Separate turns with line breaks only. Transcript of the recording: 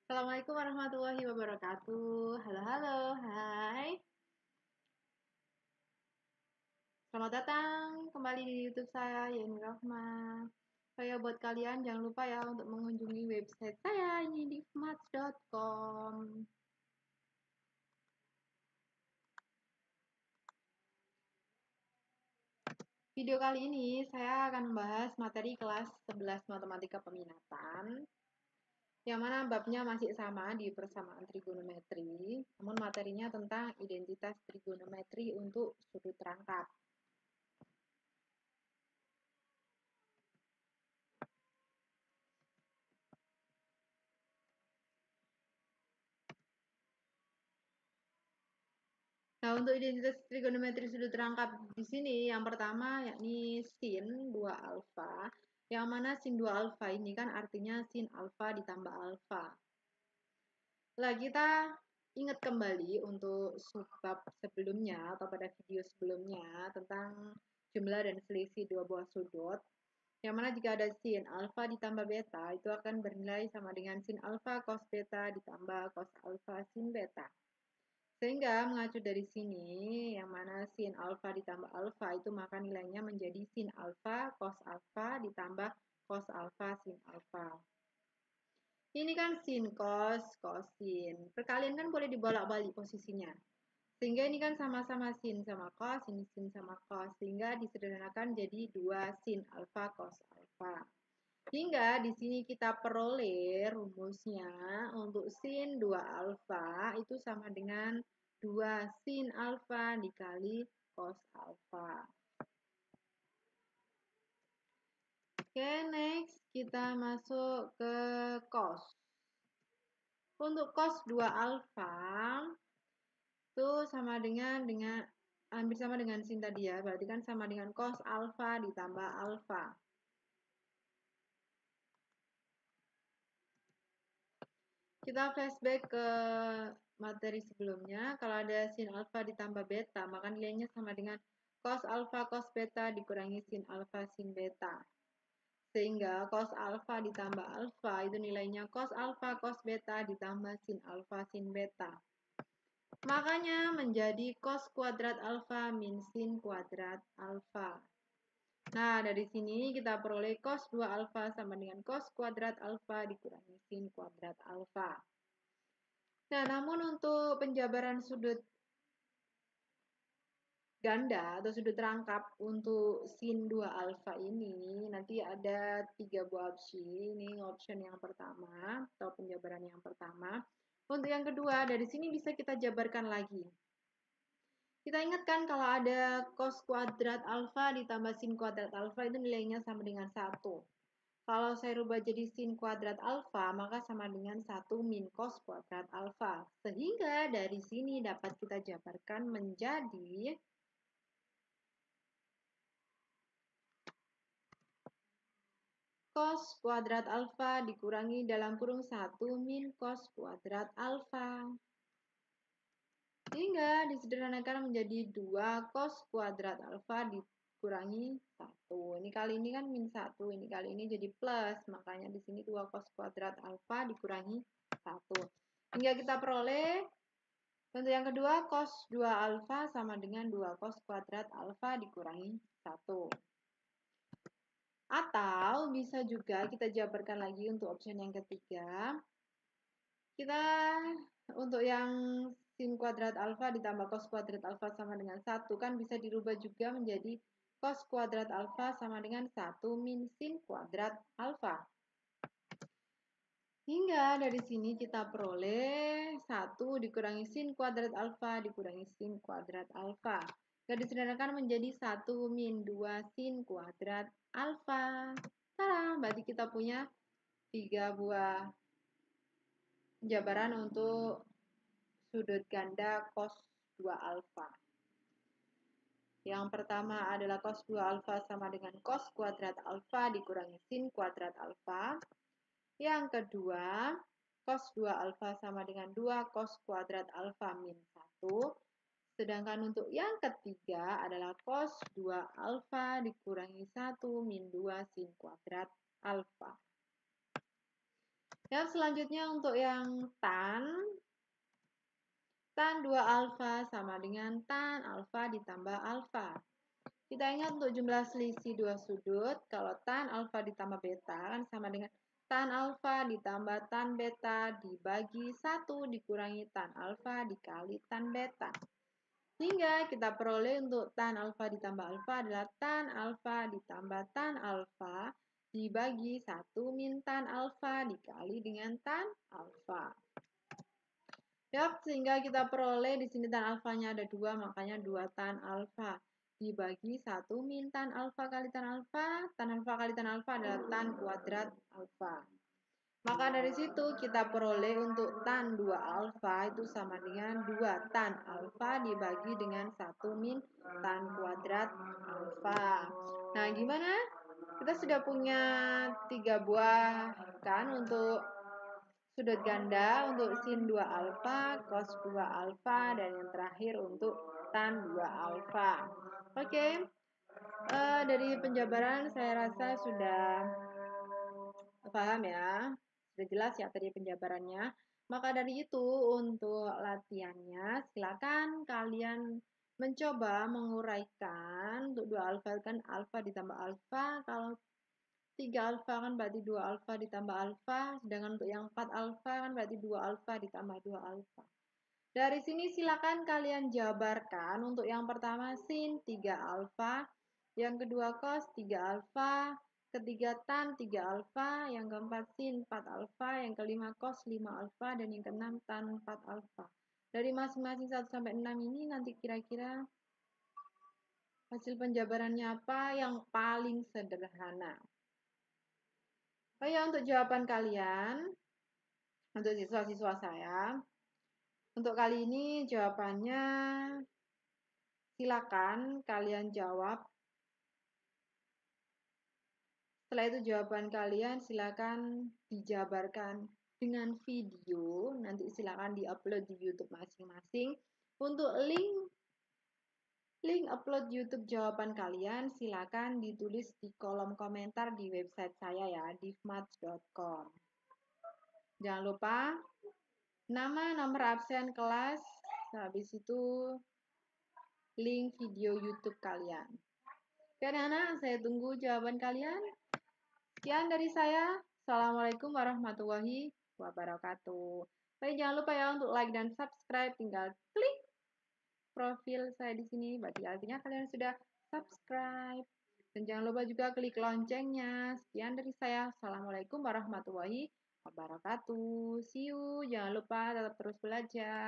Assalamualaikum warahmatullahi wabarakatuh. Halo, halo, hai. Selamat datang kembali di YouTube saya, Yeni Rahma. Buat kalian jangan lupa ya untuk mengunjungi website saya, yendifmats.com. Video kali ini saya akan membahas materi kelas 11 Matematika Peminatan, yang mana babnya masih sama di persamaan trigonometri, namun materinya tentang identitas trigonometri untuk sudut rangkap. Nah, untuk identitas trigonometri sudut rangkap di sini yang pertama yakni sin 2 alfa. Yang mana sin 2 alfa ini kan artinya sin alfa ditambah alfa. Lah kita ingat kembali untuk subbab sebelumnya atau pada video sebelumnya tentang jumlah dan selisih dua buah sudut. Yang mana jika ada sin alfa ditambah beta itu akan bernilai sama dengan sin alfa cos beta ditambah cos alfa sin beta. Sehingga mengacu dari sini, yang mana sin alfa ditambah alfa itu maka nilainya menjadi sin alfa cos alfa ditambah cos alfa sin alfa. Ini kan sin cos, sin. Perkalian kan boleh dibolak-balik posisinya. Sehingga ini kan sama-sama sin sama cos, ini sin sama cos. Sehingga disederhanakan jadi 2 sin alfa cos alfa. Hingga di sini kita peroleh rumusnya untuk sin 2 alfa itu sama dengan 2 sin alfa dikali cos alfa. Oke, next kita masuk ke cos. Untuk cos 2 alfa itu sama dengan hampir sama dengan sin tadi ya, berarti kan sama dengan cos alfa ditambah alfa. Kita flashback ke materi sebelumnya. Kalau ada sin alfa ditambah beta, maka nilainya sama dengan cos alfa cos beta dikurangi sin alfa sin beta. Sehingga cos alfa ditambah alfa itu nilainya cos alfa cos beta ditambah sin alfa sin beta. Makanya menjadi cos kuadrat alfa min sin kuadrat alfa. Nah, dari sini kita peroleh cos 2 alfa sama dengan cos kuadrat alfa dikurangi sin kuadrat alfa. Nah, namun untuk penjabaran sudut ganda atau sudut rangkap untuk sin 2 alfa ini nanti ada 3 buah opsi. Ini option yang pertama atau penjabaran yang pertama. Untuk yang kedua, dari sini bisa kita jabarkan lagi. Kita ingatkan kalau ada cos kuadrat alfa ditambah sin kuadrat alfa itu nilainya sama dengan 1. Kalau saya rubah jadi sin kuadrat alfa, maka sama dengan 1 min cos kuadrat alfa. Sehingga dari sini dapat kita jabarkan menjadi cos kuadrat alfa dikurangi dalam kurung 1 min cos kuadrat alfa. Sehingga disederhanakan menjadi 2 cos kuadrat alfa dikurangi 1. Ini kali ini kan min 1, ini kali ini jadi plus. Makanya di sini 2 cos kuadrat alfa dikurangi 1. Hingga kita peroleh untuk yang kedua cos 2 alfa sama dengan 2 cos kuadrat alfa dikurangi 1. Atau bisa juga kita jabarkan lagi untuk opsi yang ketiga. Kita untuk yang sin kuadrat alfa ditambah cos kuadrat alfa sama dengan 1 kan bisa dirubah juga menjadi cos kuadrat alfa sama dengan 1 min sin kuadrat alfa. Hingga dari sini kita peroleh 1 dikurangi sin kuadrat alfa dikurangi sin kuadrat alfa. Jadi disederhanakan menjadi 1 min 2 sin kuadrat alfa. Tada, berarti kita punya 3 buah penjabaran untuk sudut ganda cos 2 alfa. Yang pertama adalah cos 2 alfa sama dengan cos kuadrat alfa dikurangi sin kuadrat alfa. Yang kedua, cos 2 alfa sama dengan 2 cos kuadrat alfa min 1. Sedangkan untuk yang ketiga adalah cos 2 alfa dikurangi 1 min 2 sin kuadrat alfa. Ya, selanjutnya untuk yang tan 2 alfa sama dengan tan alfa ditambah alfa. Kita ingat untuk jumlah selisih dua sudut, kalau tan alfa ditambah beta kan sama dengan tan alfa ditambah tan beta dibagi 1 dikurangi tan alfa dikali tan beta. Sehingga kita peroleh untuk tan alfa ditambah alfa adalah tan alfa ditambah tan alfa dibagi 1 min tan alfa dikali dengan tan alfa. Yap, sehingga kita peroleh di sini tan alfanya ada 2, makanya 2 tan alfa dibagi 1 min tan alfa kali tan alfa kali tan alfa adalah tan kuadrat alfa. Maka dari situ kita peroleh untuk tan 2 alfa itu sama dengan 2 tan alfa dibagi dengan 1 min tan kuadrat alfa. Nah, gimana? Kita sudah punya 3 buah kan untuk sudut ganda, untuk sin 2 alfa, cos 2 alfa, dan yang terakhir untuk tan 2 alfa. Oke, dari penjabaran saya rasa sudah paham ya, sudah jelas ya tadi penjabarannya. Maka dari itu untuk latihannya silakan kalian mencoba menguraikan untuk 2 alfa kan alfa ditambah alfa, kalau 3 alfa kan berarti 2 alfa ditambah alfa, sedangkan untuk yang 4 alfa kan berarti 2 alfa ditambah 2 alfa. Dari sini silakan kalian jabarkan untuk yang pertama sin 3 alfa, yang kedua cos 3 alfa, ketiga tan 3 alfa, yang keempat sin 4 alfa, yang kelima cos 5 alfa, dan yang keenam tan 4 alfa. Dari masing-masing 1 sampai 6 ini nanti kira-kira hasil penjabarannya apa yang paling sederhana. Oh ya, untuk jawaban kalian, untuk siswa-siswa saya, untuk kali ini jawabannya silakan kalian jawab. Setelah itu jawaban kalian silakan dijabarkan dengan video. Nanti silakan diupload di YouTube masing-masing. Untuk link upload YouTube jawaban kalian silakan ditulis di kolom komentar di website saya ya, divmats.com. Jangan lupa nama, nomor absen kelas, habis itu link video YouTube kalian. Oke anak-anak, saya tunggu jawaban kalian. Sekian dari saya. Assalamualaikum warahmatullahi wabarakatuh. Baik, jangan lupa ya untuk like dan subscribe. Tinggal klik profil saya di sini. Berarti artinya kalian sudah subscribe. Dan jangan lupa juga klik loncengnya. Sekian dari saya. Assalamualaikum warahmatullahi wabarakatuh. See you. Jangan lupa tetap terus belajar.